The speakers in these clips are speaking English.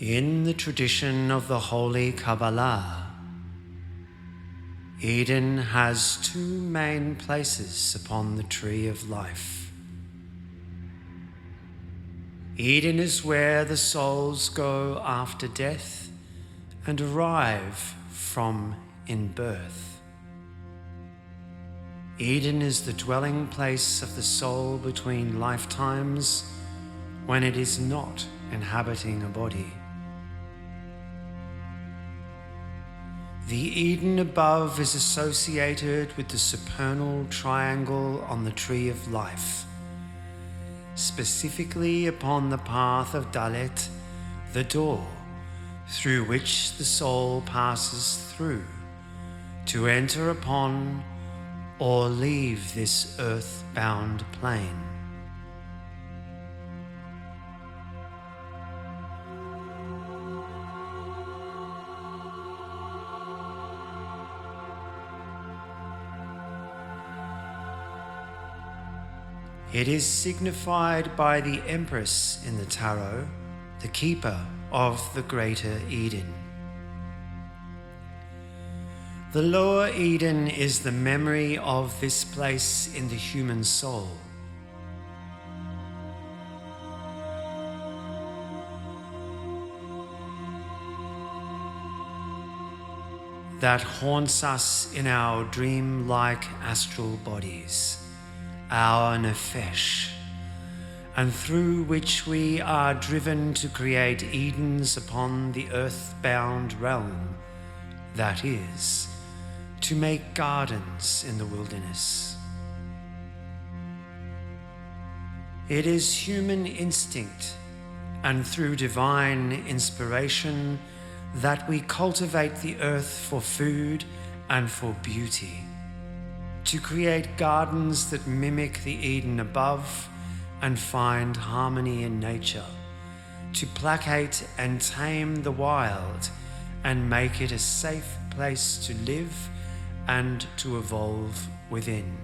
In the tradition of the Holy Kabbalah, Eden has two main places upon the tree of life. Eden is where the souls go after death and arrive from in birth. Eden is the dwelling place of the soul between lifetimes when it is not inhabiting a body. The Eden above is associated with the supernal triangle on the tree of life, specifically upon the path of Dalet, the door, through which the soul passes through to enter upon or leave this earth-bound plane. It is signified by the Empress in the Tarot, the keeper of the Greater Eden. The Lower Eden is the memory of this place in the human soul. That haunts us in our dream-like astral bodies, our nefesh, and through which we are driven to create Edens upon the earth-bound realm, that is, to make gardens in the wilderness. It is human instinct, and through divine inspiration, that we cultivate the earth for food and for beauty, to create gardens that mimic the Eden above and find harmony in nature, to placate and tame the wild and make it a safe place to live and to evolve within.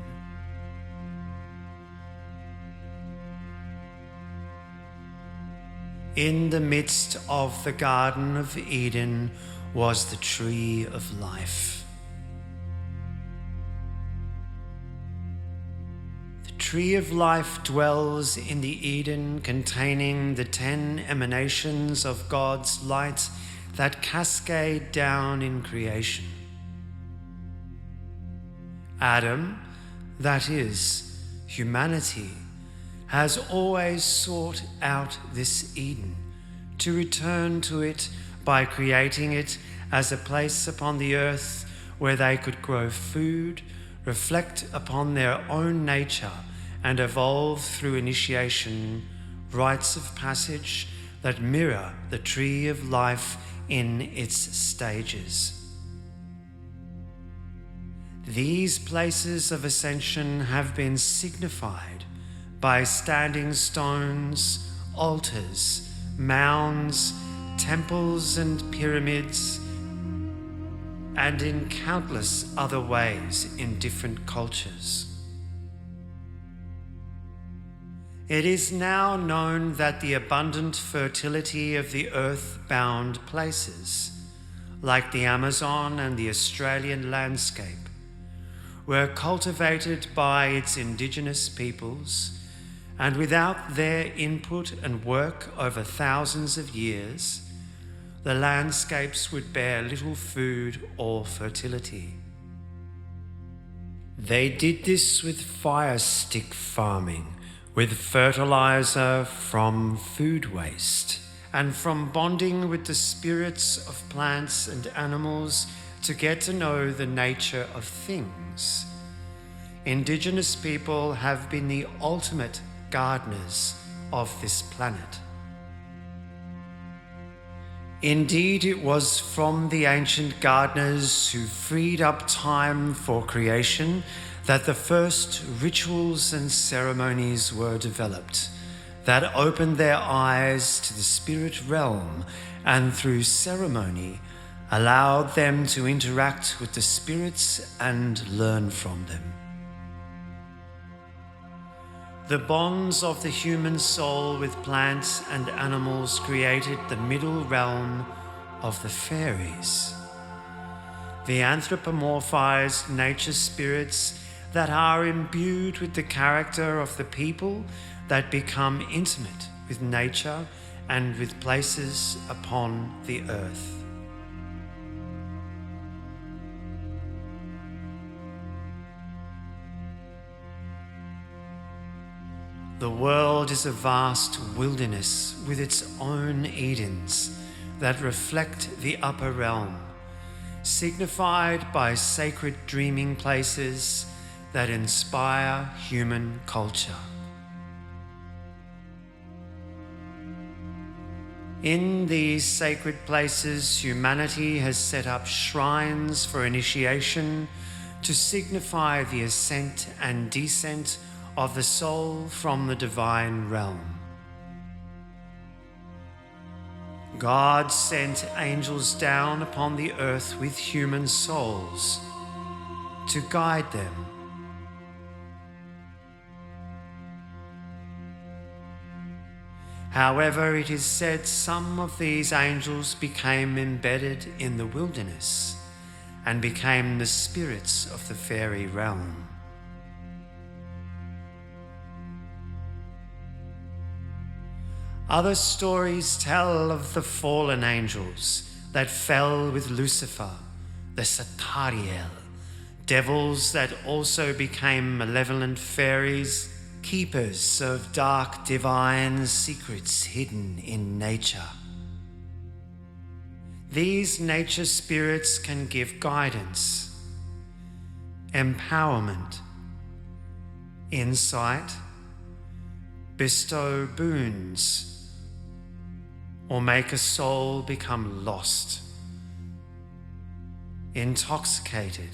In the midst of the Garden of Eden was the Tree of Life. Tree of Life dwells in the Eden containing the 10 emanations of God's light that cascade down in creation. Adam, that is, humanity, has always sought out this Eden, to return to it by creating it as a place upon the earth where they could grow food, reflect upon their own nature, and evolve through initiation rites of passage that mirror the tree of life in its stages. These places of ascension have been signified by standing stones, altars, mounds, temples and pyramids, and in countless other ways in different cultures. It is now known that the abundant fertility of the earth-bound places, like the Amazon and the Australian landscape, were cultivated by its indigenous peoples, and without their input and work over thousands of years, the landscapes would bear little food or fertility. They did this with fire stick farming, with fertilizer from food waste, and from bonding with the spirits of plants and animals to get to know the nature of things. Indigenous people have been the ultimate gardeners of this planet. Indeed, it was from the ancient gardeners who freed up time for creation that the first rituals and ceremonies were developed that opened their eyes to the spirit realm and through ceremony allowed them to interact with the spirits and learn from them. The bonds of the human soul with plants and animals created the middle realm of the Faeries. The anthropomorphized nature spirits that are imbued with the character of the people that become intimate with nature and with places upon the earth. The world is a vast wilderness with its own Edens that reflect the upper realm, signified by sacred dreaming places that inspire human culture. In these sacred places, humanity has set up shrines for initiation to signify the ascent and descent of the soul from the divine realm. God sent angels down upon the earth with human souls to guide them. However, it is said some of these angels became embedded in the wilderness and became the spirits of the fairy realm. Other stories tell of the fallen angels that fell with Lucifer, the Satariel, devils that also became malevolent fairies, keepers of dark divine secrets hidden in nature. These nature spirits can give guidance, empowerment, insight, bestow boons, or make a soul become lost, intoxicated,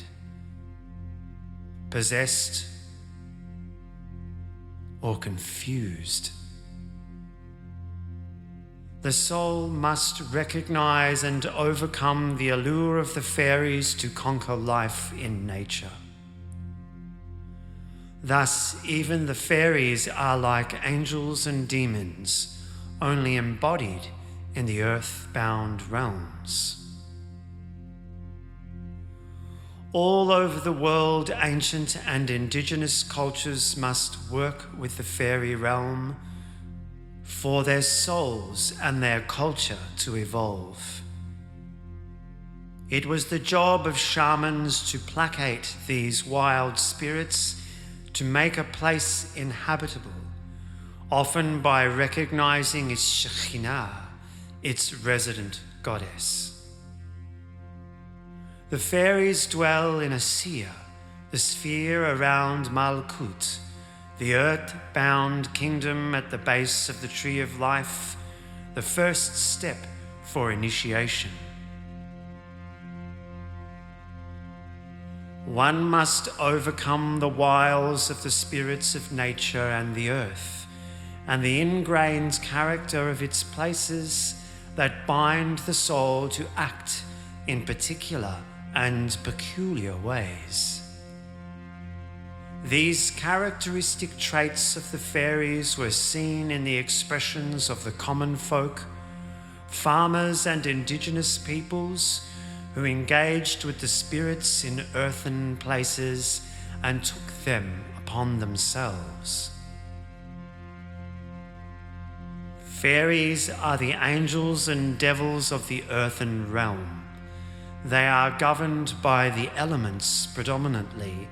possessed, or confused. The soul must recognize and overcome the allure of the fairies to conquer life in nature. Thus, even the fairies are like angels and demons, only embodied in the earth-bound realms. All over the world, ancient and indigenous cultures must work with the fairy realm for their souls and their culture to evolve. It was the job of shamans to placate these wild spirits, to make a place inhabitable, often by recognizing its Shekhinah, its resident goddess. The fairies dwell in Asiya, the sphere around Malkut, the earth-bound kingdom at the base of the Tree of Life, the first step for initiation. One must overcome the wiles of the spirits of nature and the earth, and the ingrained character of its places that bind the soul to act in particular and peculiar ways. These characteristic traits of the fairies were seen in the expressions of the common folk, farmers and indigenous peoples who engaged with the spirits in earthen places and took them upon themselves. Fairies are the angels and devils of the earthen realm. They are governed by the elements predominantly,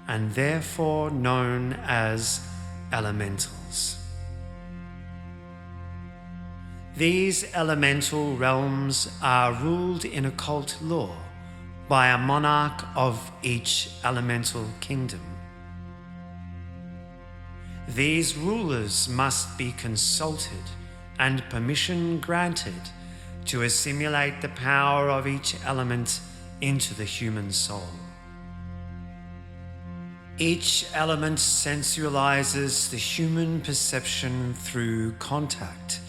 and therefore known as elementals. These elemental realms are ruled in occult law by a monarch of each elemental kingdom. These rulers must be consulted and permission granted to assimilate the power of each element into the human soul. Each element sensualizes the human perception through contact,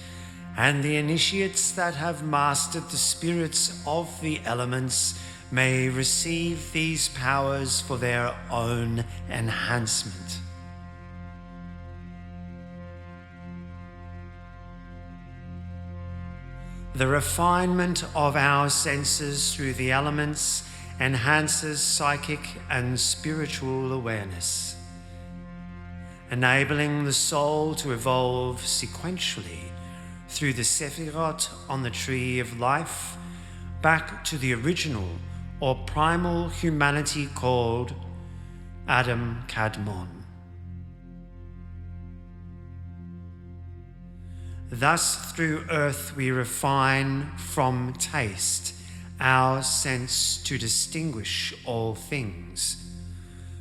and the initiates that have mastered the spirits of the elements may receive these powers for their own enhancement. The refinement of our senses through the elements enhances psychic and spiritual awareness, enabling the soul to evolve sequentially through the Sephirot on the tree of life back to the original or primal humanity called Adam Kadmon. Thus, through earth we refine from taste our sense to distinguish all things,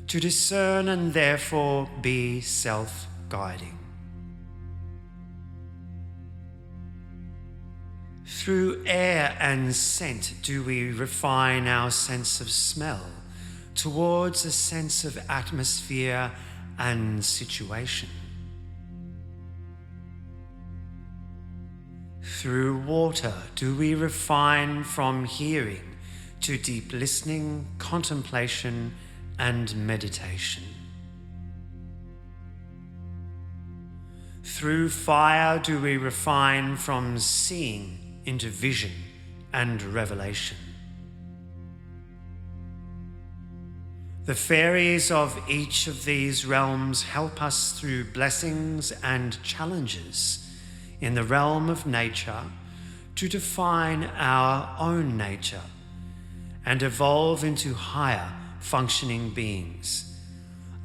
to discern and therefore be self-guiding. Through air and scent do we refine our sense of smell towards a sense of atmosphere and situation. Through water do we refine from hearing to deep listening, contemplation, and meditation. Through fire do we refine from seeing into vision and revelation. The Faeries of each of these realms help us through blessings and challenges in the realm of nature to define our own nature and evolve into higher functioning beings,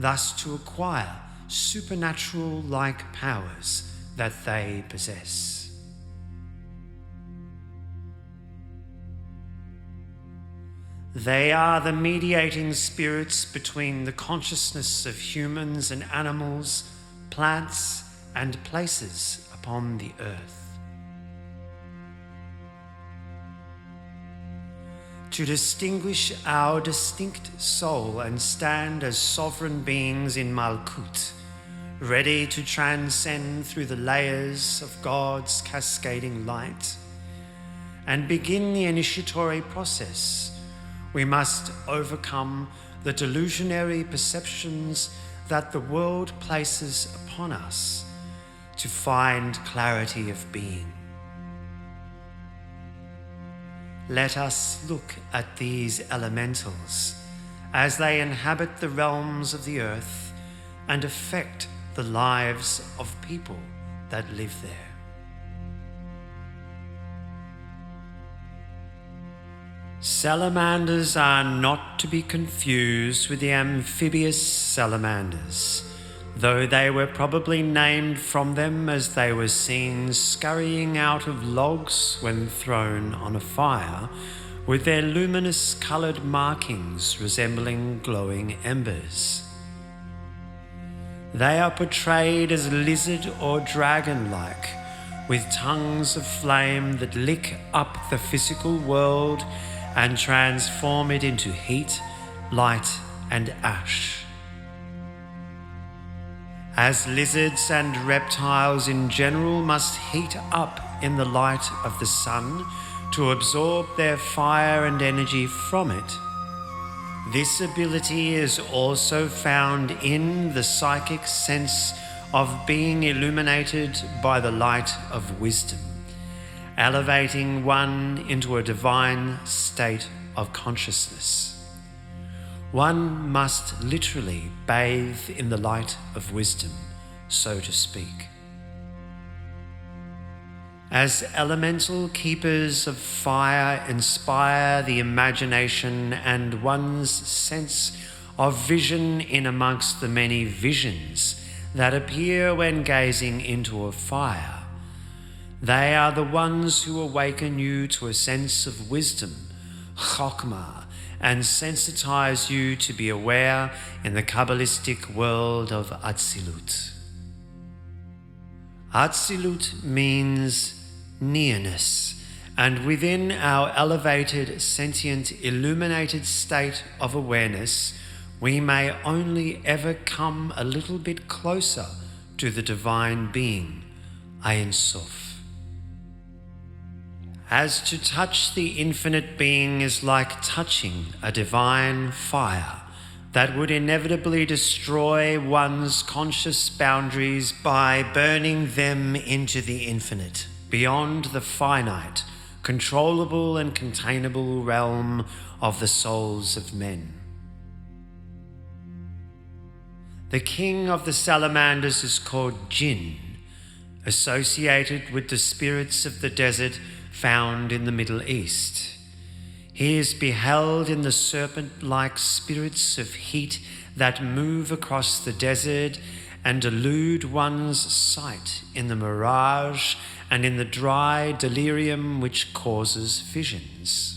thus to acquire supernatural-like powers that they possess. They are the mediating spirits between the consciousness of humans and animals, plants, and places upon the earth. To distinguish our distinct soul and stand as sovereign beings in Malkut, ready to transcend through the layers of God's cascading light, and begin the initiatory process, we must overcome the delusionary perceptions that the world places upon us to find clarity of being. Let us look at these elementals as they inhabit the realms of the earth and affect the lives of people that live there. Salamanders are not to be confused with the amphibious salamanders, though they were probably named from them as they were seen scurrying out of logs when thrown on a fire, with their luminous coloured markings resembling glowing embers. They are portrayed as lizard or dragon-like, with tongues of flame that lick up the physical world and transform it into heat, light, and ash. As lizards and reptiles in general must heat up in the light of the sun to absorb their fire and energy from it, this ability is also found in the psychic sense of being illuminated by the light of wisdom, elevating one into a divine state of consciousness. One must literally bathe in the light of wisdom, so to speak. As elemental keepers of fire inspire the imagination and one's sense of vision in amongst the many visions that appear when gazing into a fire, they are the ones who awaken you to a sense of wisdom, chokmah, and sensitize you to be aware in the Kabbalistic world of Atzilut. Atzilut means nearness, and within our elevated, sentient, illuminated state of awareness, we may only ever come a little bit closer to the divine being, Ein Sof. As to touch the infinite being is like touching a divine fire that would inevitably destroy one's conscious boundaries by burning them into the infinite, beyond the finite, controllable and containable realm of the souls of men. The king of the Salamanders is called Jinn, associated with the spirits of the desert found in the Middle East. He is beheld in the serpent-like spirits of heat that move across the desert and delude one's sight in the mirage and in the dry delirium which causes visions.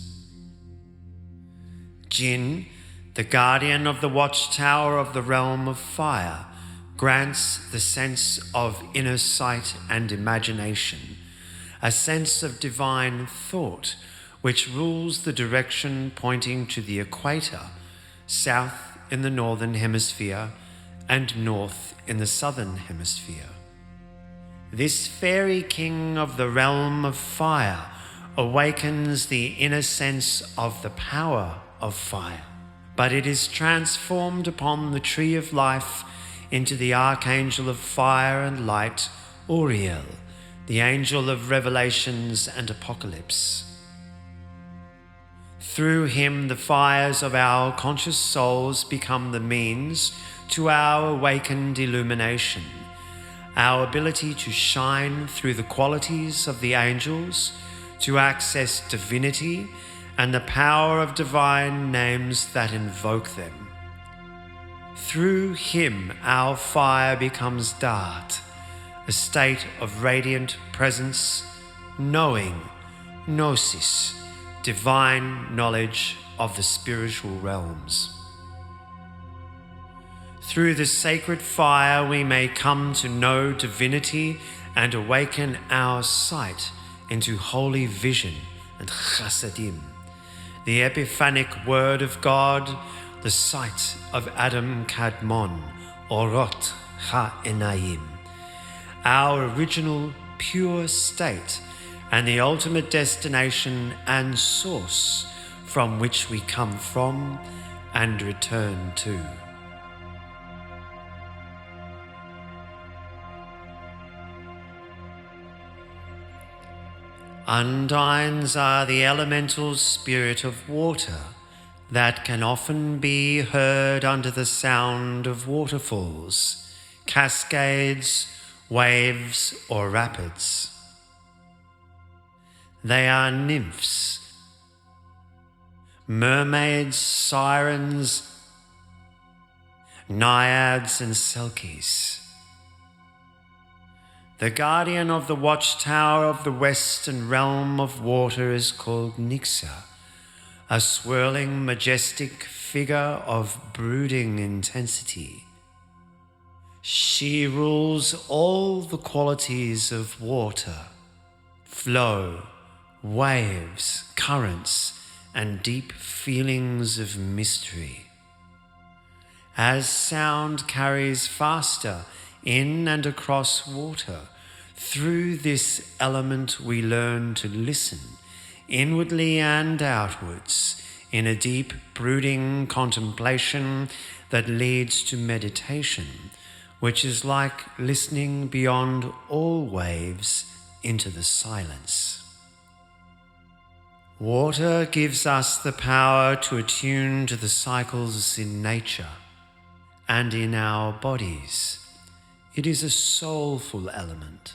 Jinn, the guardian of the watchtower of the realm of fire, grants the sense of inner sight and imagination, a sense of divine thought which rules the direction pointing to the equator, south in the northern hemisphere and north in the southern hemisphere. This fairy king of the realm of fire awakens the inner sense of the power of fire, but it is transformed upon the tree of life into the archangel of fire and light, Uriel, the angel of revelations and apocalypse. Through him, the fires of our conscious souls become the means to our awakened illumination, our ability to shine through the qualities of the angels, to access divinity and the power of divine names that invoke them. Through him, our fire becomes Da'at, a state of radiant presence, knowing, gnosis, divine knowledge of the spiritual realms. Through the sacred fire, we may come to know divinity and awaken our sight into holy vision and chasadim, the epiphanic word of God, the sight of Adam Kadmon, Orot Ha-Enayim, our original pure state and the ultimate destination and source from which we come from and return to. Undines are the elemental spirit of water that can often be heard under the sound of waterfalls, cascades, waves, or rapids. They are nymphs, mermaids, sirens, naiads, and selkies. The guardian of the watchtower of the western realm of water is called Nixa, a swirling, majestic figure of brooding intensity. She rules all the qualities of water: flow, waves, currents, and deep feelings of mystery. As sound carries faster in and across water, through this element we learn to listen, inwardly and outwards, in a deep, brooding contemplation that leads to meditation, which is like listening beyond all waves into the silence. Water gives us the power to attune to the cycles in nature and in our bodies. It is a soulful element.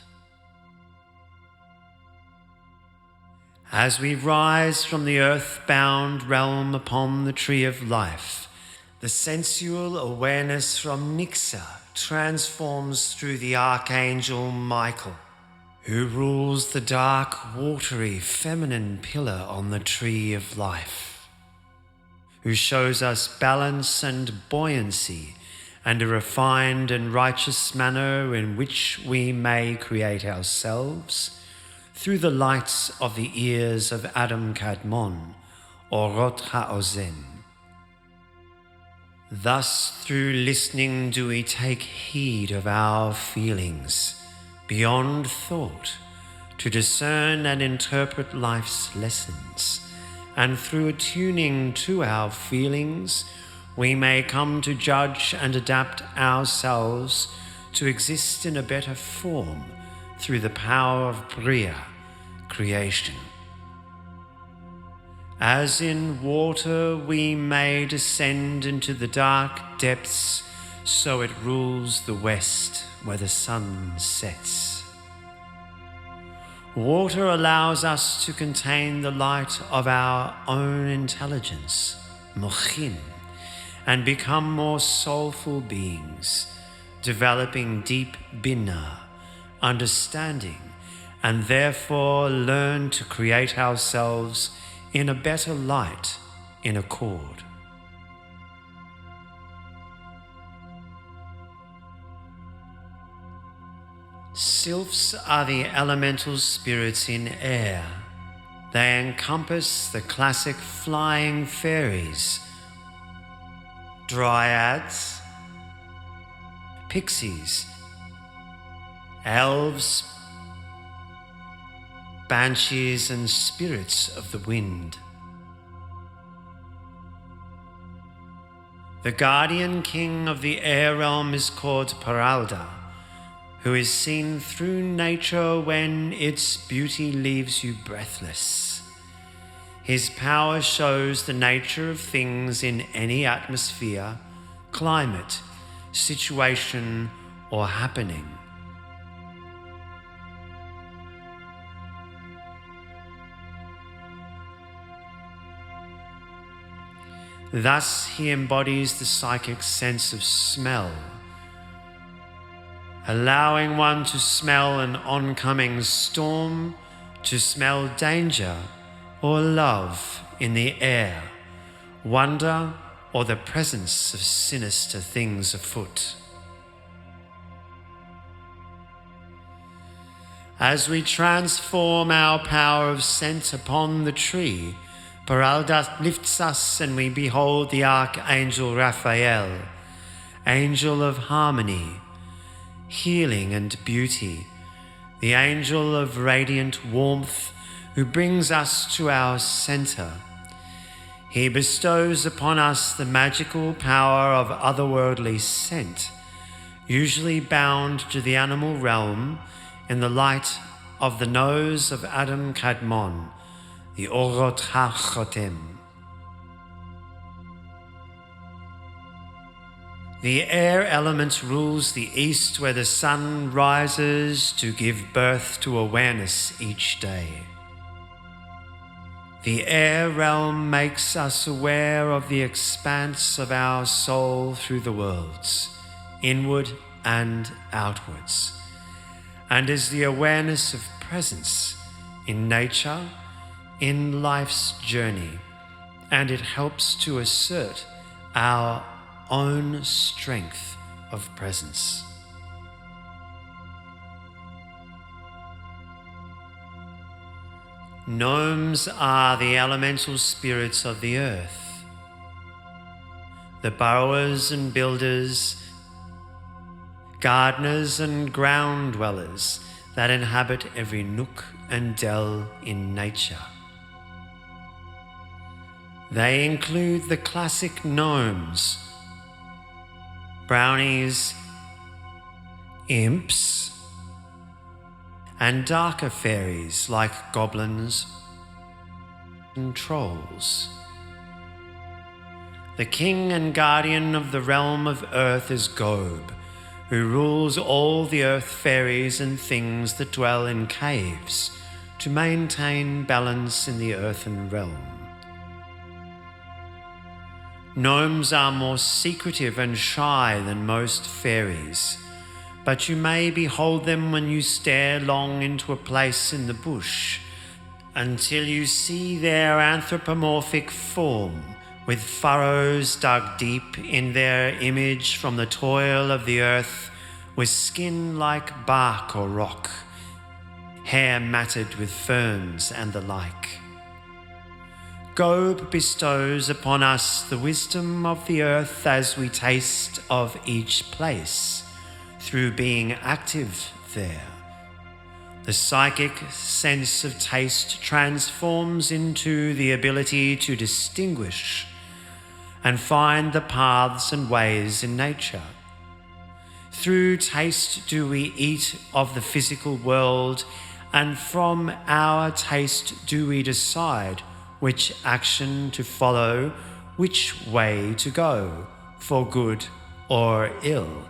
As we rise from the earth-bound realm upon the tree of life, the sensual awareness from Nixa transforms through the archangel Michael, who rules the dark, watery, feminine pillar on the tree of life, who shows us balance and buoyancy and a refined and righteous manner in which we may create ourselves through the lights of the ears of Adam Kadmon, Orot HaOzen. Thus, through listening do we take heed of our feelings, beyond thought, to discern and interpret life's lessons, and through attuning to our feelings, we may come to judge and adapt ourselves to exist in a better form through the power of Bria, creation. As in water we may descend into the dark depths, so it rules the west where the sun sets. Water allows us to contain the light of our own intelligence, mochin, and become more soulful beings, developing deep bina, understanding, and therefore learn to create ourselves in a better light in accord. Sylphs are the elemental spirits in air. They encompass the classic flying fairies, dryads, pixies, elves, banshees, and spirits of the wind. The guardian king of the air realm is called Paralda, who is seen through nature when its beauty leaves you breathless. His power shows the nature of things in any atmosphere, climate, situation, or happening. Thus he embodies the psychic sense of smell, allowing one to smell an oncoming storm, to smell danger or love in the air, wonder or the presence of sinister things afoot. As we transform our power of scent upon the tree, Paralda lifts us and we behold the Archangel Raphael, angel of harmony, healing and beauty, the angel of radiant warmth who brings us to our center. He bestows upon us the magical power of otherworldly scent, usually bound to the animal realm in the light of the nose of Adam Kadmon, the Orot HaChotem. The air element rules the east where the sun rises to give birth to awareness each day. The air realm makes us aware of the expanse of our soul through the worlds, inward and outwards, and is the awareness of presence in nature, in life's journey, and it helps to assert our own strength of presence. Gnomes are the elemental spirits of the earth, the burrowers and builders, gardeners and ground dwellers that inhabit every nook and dell in nature. They include the classic gnomes, brownies, imps, and darker fairies like goblins and trolls. The king and guardian of the realm of earth is Gob, who rules all the earth fairies and things that dwell in caves to maintain balance in the earthen realm. Gnomes are more secretive and shy than most fairies, but you may behold them when you stare long into a place in the bush, until you see their anthropomorphic form, with furrows dug deep in their image from the toil of the earth, with skin like bark or rock, hair matted with ferns and the like. Gob bestows upon us the wisdom of the earth as we taste of each place, through being active there. The psychic sense of taste transforms into the ability to distinguish and find the paths and ways in nature. Through taste do we eat of the physical world, and from our taste do we decide which action to follow, which way to go, for good or ill.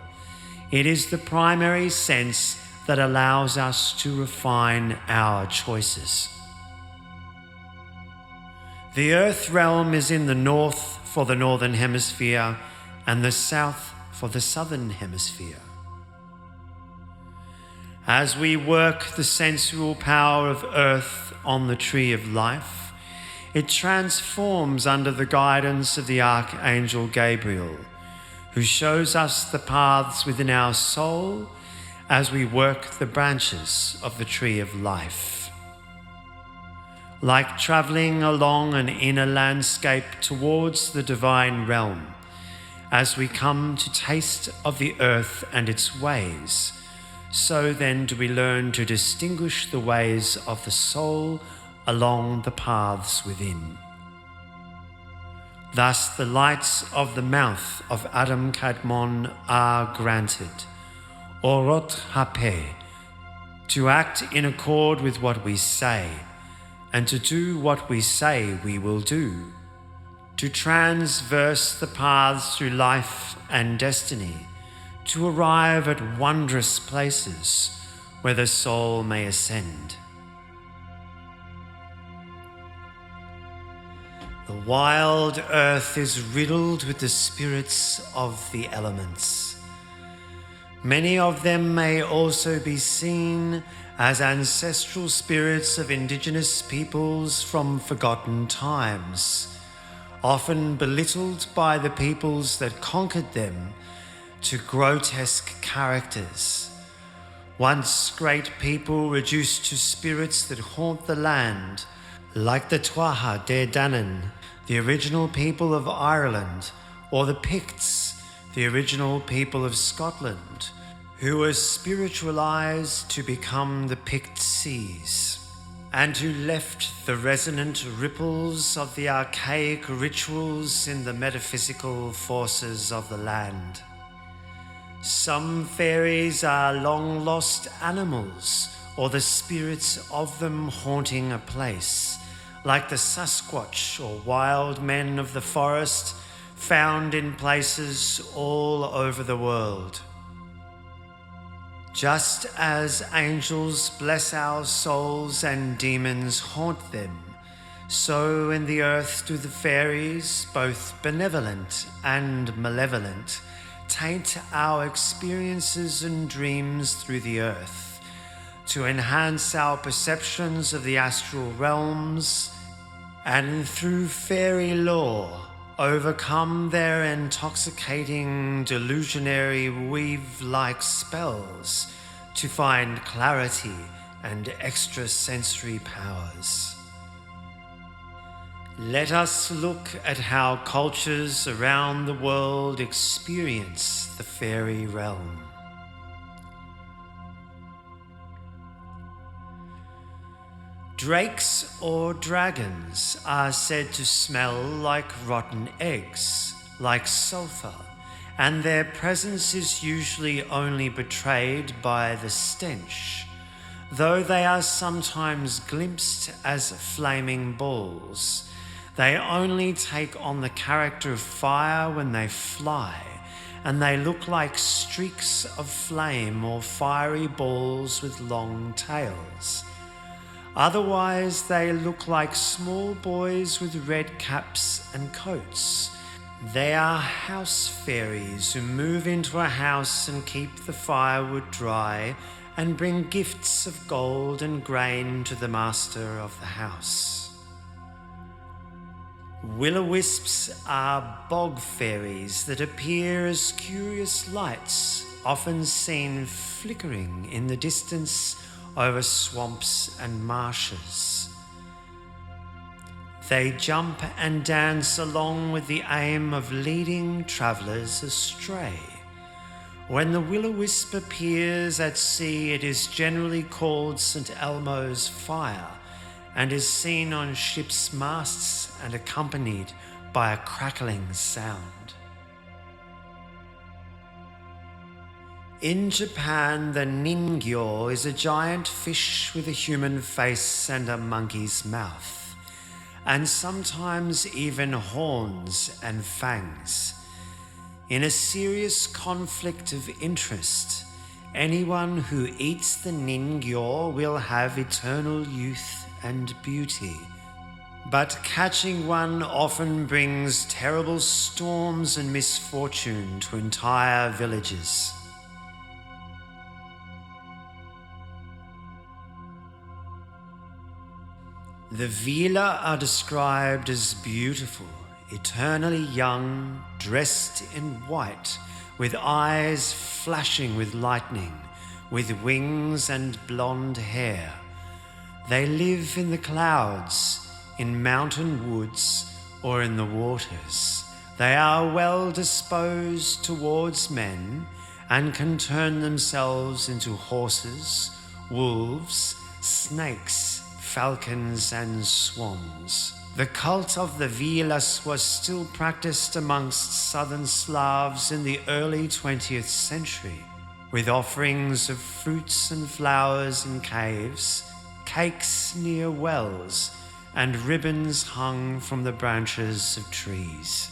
It is the primary sense that allows us to refine our choices. The earth realm is in the north for the northern hemisphere and the south for the southern hemisphere. As we work the sensual power of earth on the tree of life, it transforms under the guidance of the Archangel Gabriel, who shows us the paths within our soul as we work the branches of the tree of life. Like travelling along an inner landscape towards the divine realm, as we come to taste of the earth and its ways, so then do we learn to distinguish the ways of the soul along the paths within. Thus the lights of the mouth of Adam Kadmon are granted, Orot Hape, to act in accord with what we say, and to do what we say we will do, to transverse the paths through life and destiny, to arrive at wondrous places where the soul may ascend. The wild earth is riddled with the spirits of the elements. Many of them may also be seen as ancestral spirits of indigenous peoples from forgotten times, often belittled by the peoples that conquered them to grotesque characters. Once great people reduced to spirits that haunt the land, like the Tuatha De Danann, the original people of Ireland, or the Picts, the original people of Scotland, who were spiritualized to become the Picts, and who left the resonant ripples of the archaic rituals in the metaphysical forces of the land. Some fairies are long-lost animals, or the spirits of them haunting a place, like the Sasquatch or wild men of the forest found in places all over the world. Just as angels bless our souls and demons haunt them, so in the earth do the fairies, both benevolent and malevolent, taint our experiences and dreams through the earth, to enhance our perceptions of the astral realms, and through fairy lore overcome their intoxicating, delusionary weave-like spells to find clarity and extrasensory powers. Let us look at how cultures around the world experience the fairy realm. Drakes or dragons are said to smell like rotten eggs, like sulphur, and their presence is usually only betrayed by the stench, though they are sometimes glimpsed as flaming balls. They only take on the character of fire when they fly, and they look like streaks of flame or fiery balls with long tails. Otherwise, they look like small boys with red caps and coats. They are house fairies who move into a house and keep the firewood dry and bring gifts of gold and grain to the master of the house. Will-o-wisps are bog fairies that appear as curious lights, often seen flickering in the distance over swamps and marshes. They jump and dance along with the aim of leading travellers astray. When the will-o-wisp appears at sea, it is generally called St. Elmo's fire and is seen on ships' masts and accompanied by a crackling sound. In Japan, the ningyo is a giant fish with a human face and a monkey's mouth, and sometimes even horns and fangs. In a serious conflict of interest, anyone who eats the ningyo will have eternal youth and beauty. But catching one often brings terrible storms and misfortune to entire villages. The Vila are described as beautiful, eternally young, dressed in white, with eyes flashing with lightning, with wings and blonde hair. They live in the clouds, in mountain woods, or in the waters. They are well disposed towards men and can turn themselves into horses, wolves, snakes, falcons and swans. The cult of the Vilas was still practiced amongst southern Slavs in the early 20th century, with offerings of fruits and flowers in caves, cakes near wells, and ribbons hung from the branches of trees.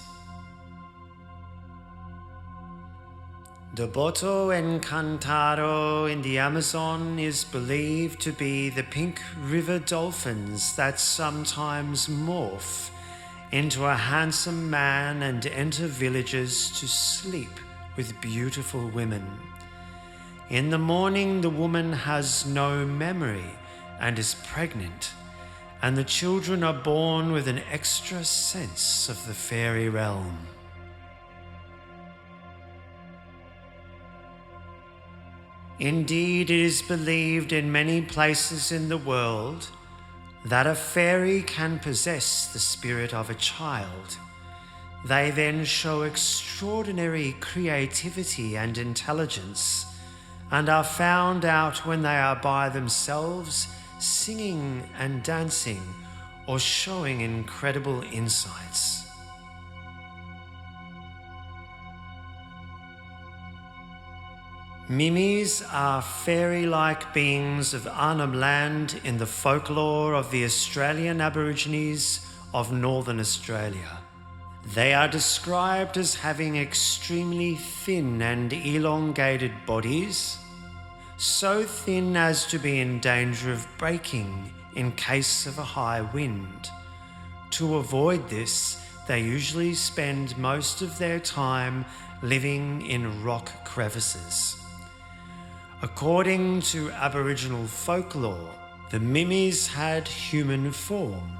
The Boto Encantado in the Amazon is believed to be the pink river dolphins that sometimes morph into a handsome man and enter villages to sleep with beautiful women. In the morning, the woman has no memory and is pregnant, and the children are born with an extra sense of the fairy realm. Indeed, it is believed in many places in the world that a fairy can possess the spirit of a child. They then show extraordinary creativity and intelligence, and are found out when they are by themselves, singing and dancing, or showing incredible insights. Mimis are fairy-like beings of Arnhem Land in the folklore of the Australian Aborigines of Northern Australia. They are described as having extremely thin and elongated bodies, so thin as to be in danger of breaking in case of a high wind. To avoid this, they usually spend most of their time living in rock crevices. According to Aboriginal folklore, the Mimis had human form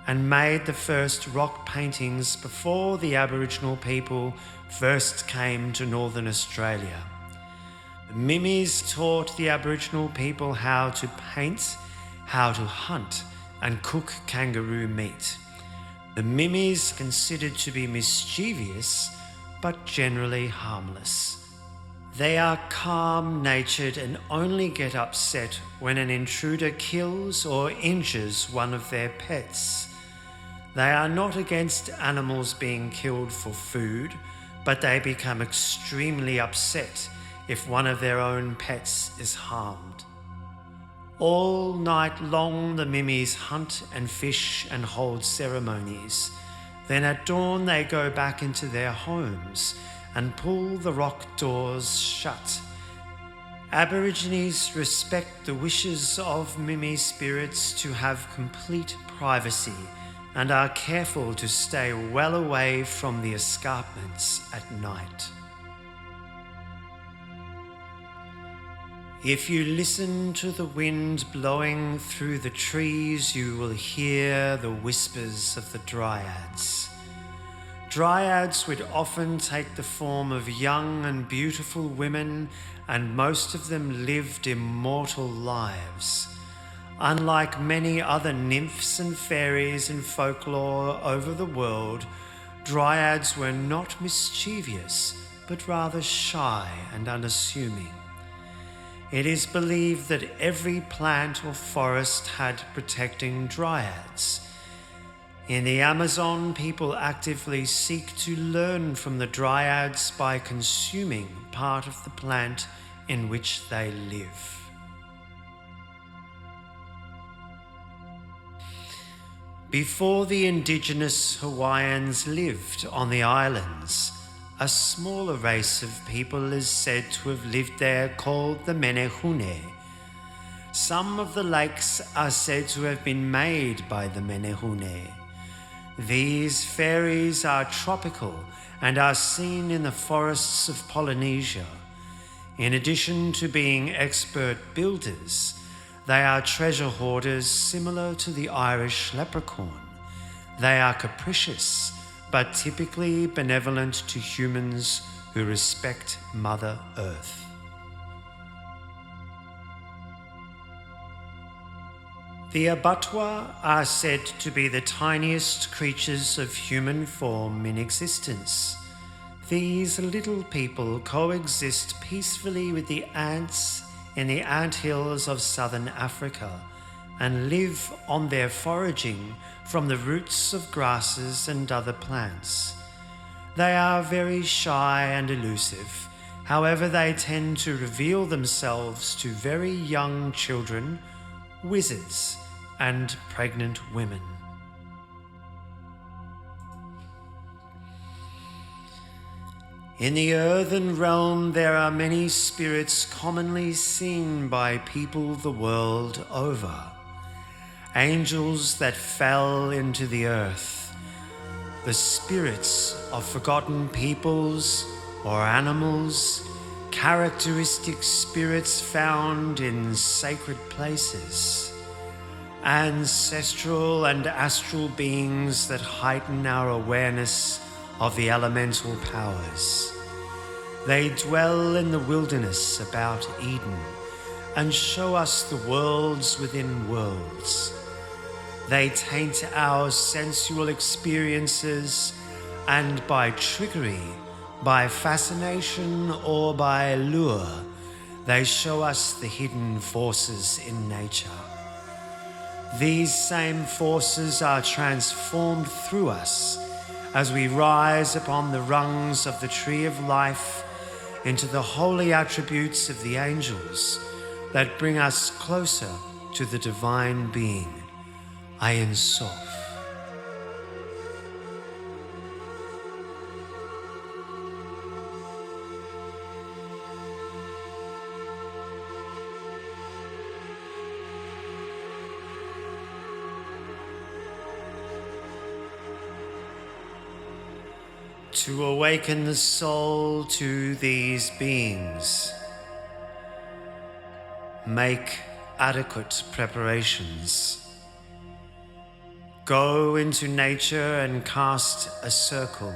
and made the first rock paintings before the Aboriginal people first came to Northern Australia. The Mimis taught the Aboriginal people how to paint, how to hunt, and cook kangaroo meat. The Mimis considered to be mischievous, but generally harmless. They are calm-natured and only get upset when an intruder kills or injures one of their pets. They are not against animals being killed for food, but they become extremely upset if one of their own pets is harmed. All night long the Mimis hunt and fish and hold ceremonies. Then at dawn they go back into their homes and pull the rock doors shut. Aborigines respect the wishes of Mimi spirits to have complete privacy and are careful to stay well away from the escarpments at night. If you listen to the wind blowing through the trees, you will hear the whispers of the dryads. Dryads would often take the form of young and beautiful women, and most of them lived immortal lives. Unlike many other nymphs and fairies in folklore over the world, dryads were not mischievous, but rather shy and unassuming. It is believed that every plant or forest had protecting dryads. In the Amazon, people actively seek to learn from the dryads by consuming part of the plant in which they live. Before the indigenous Hawaiians lived on the islands, a smaller race of people is said to have lived there called the Menehune. Some of the lakes are said to have been made by the Menehune. These fairies are tropical and are seen in the forests of Polynesia. In addition to being expert builders, they are treasure hoarders similar to the Irish leprechaun. They are capricious, but typically benevolent to humans who respect Mother Earth. The Abattoir are said to be the tiniest creatures of human form in existence. These little people coexist peacefully with the ants in the anthills of southern Africa and live on their foraging from the roots of grasses and other plants. They are very shy and elusive. However, they tend to reveal themselves to very young children, wizards, and pregnant women. In the earthen realm, there are many spirits commonly seen by people the world over. Angels that fell into the earth, the spirits of forgotten peoples or animals, characteristic spirits found in sacred places, ancestral and astral beings that heighten our awareness of the elemental powers. They dwell in the wilderness about Eden and show us the worlds within worlds. They taint our sensual experiences, and by trickery, by fascination, or by lure, they show us the hidden forces in nature. These same forces are transformed through us as we rise upon the rungs of the tree of life into the holy attributes of the angels that bring us closer to the divine being, Ein Sof. To awaken the soul to these beings, make adequate preparations. Go into nature and cast a circle,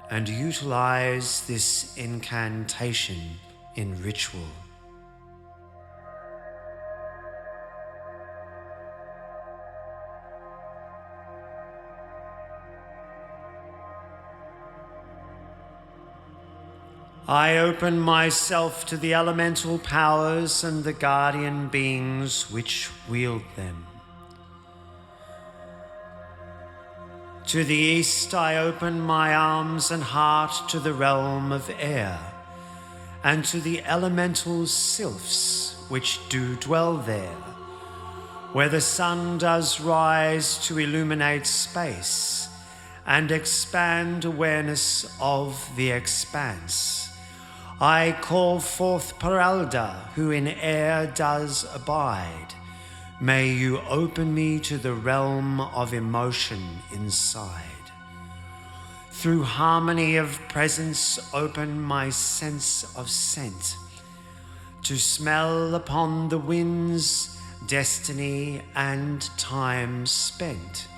and utilize this incantation in ritual. I open myself to the elemental powers and the guardian beings which wield them. To the east I open my arms and heart to the realm of air, and to the elemental sylphs which do dwell there, where the sun does rise to illuminate space and expand awareness of the expanse. I call forth Peralda, who in air does abide. May you open me to the realm of emotion inside. Through harmony of presence, open my sense of scent, to smell upon the winds, destiny, and time spent.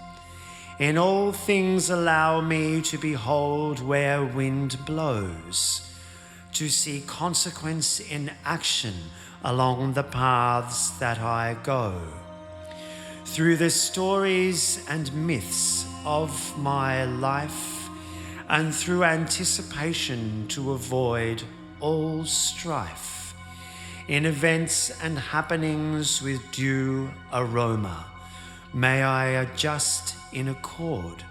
In all things allow me to behold where wind blows, to see consequence in action along the paths that I go. Through the stories and myths of my life, and through anticipation to avoid all strife, in events and happenings with due aroma, may I adjust in accord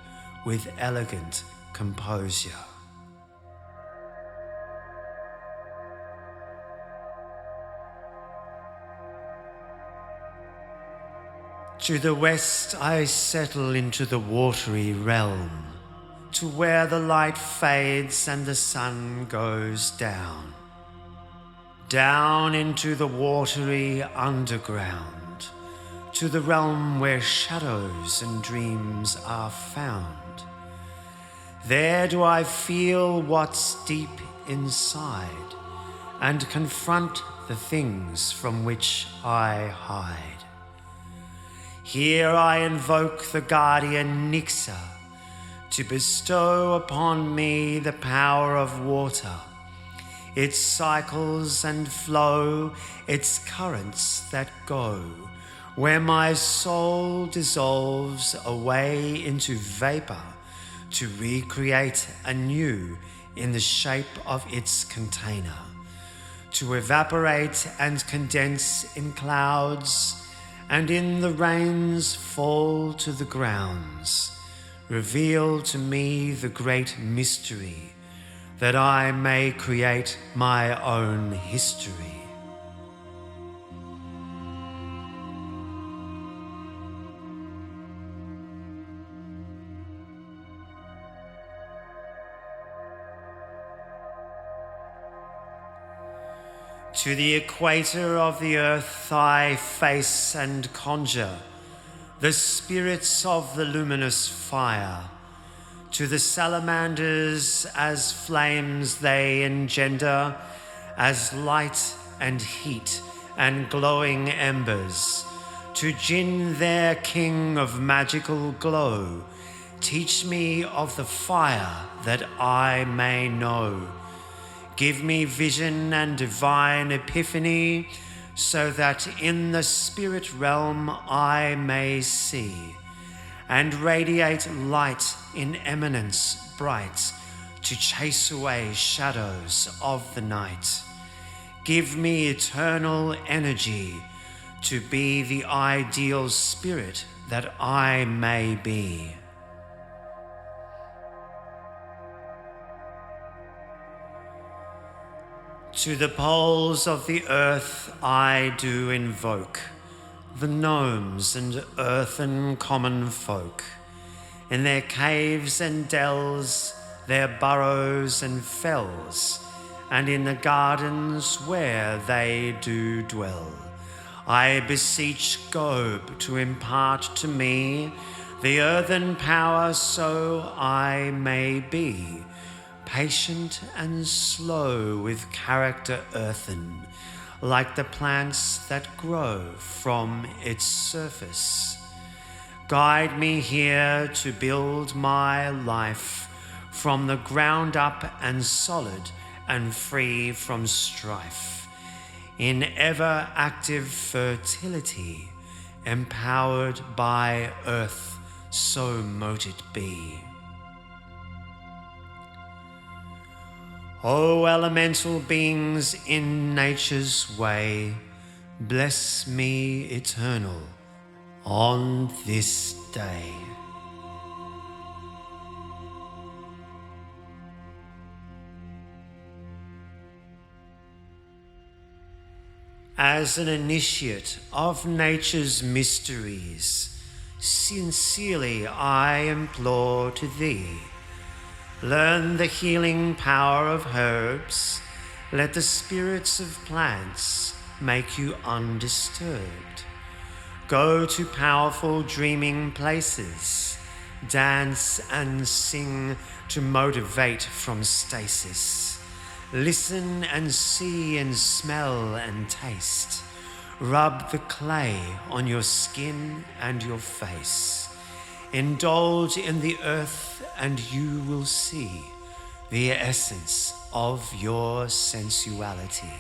with elegant composure. To the west I settle into the watery realm, to where the light fades and the sun goes down. Down into the watery underground, to the realm where shadows and dreams are found. There do I feel what's deep inside, and confront the things from which I hide. Here I invoke the guardian Nixa to bestow upon me the power of water, its cycles and flow, its currents that go, where my soul dissolves away into vapor to recreate anew in the shape of its container, to evaporate and condense in clouds, and in the rains fall to the grounds. Reveal to me the great mystery, that I may create my own history. To the equator of the earth I face and conjure the spirits of the luminous fire. To the salamanders as flames they engender, as light and heat and glowing embers. To Jinn their king of magical glow, teach me of the fire that I may know. Give me vision and divine epiphany, so that in the spirit realm I may see, and radiate light in eminence bright, to chase away shadows of the night. Give me eternal energy, to be the ideal spirit that I may be. To the poles of the earth I do invoke the gnomes and earthen common folk, in their caves and dells, their burrows and fells, and in the gardens where they do dwell. I beseech Gob to impart to me the earthen power, so I may be patient and slow, with character earthen, like the plants that grow from its surface. Guide me here to build my life from the ground up and solid and free from strife, in ever active fertility, empowered by earth, so mote it be. O elemental beings in nature's way, bless me eternal on this day. As an initiate of nature's mysteries, sincerely I implore to thee, learn the healing power of herbs. Let the spirits of plants make you undisturbed. Go to powerful dreaming places. Dance and sing to motivate from stasis. Listen and see and smell and taste. Rub the clay on your skin and your face. Indulge in the earth and you will see the essence of your sensuality.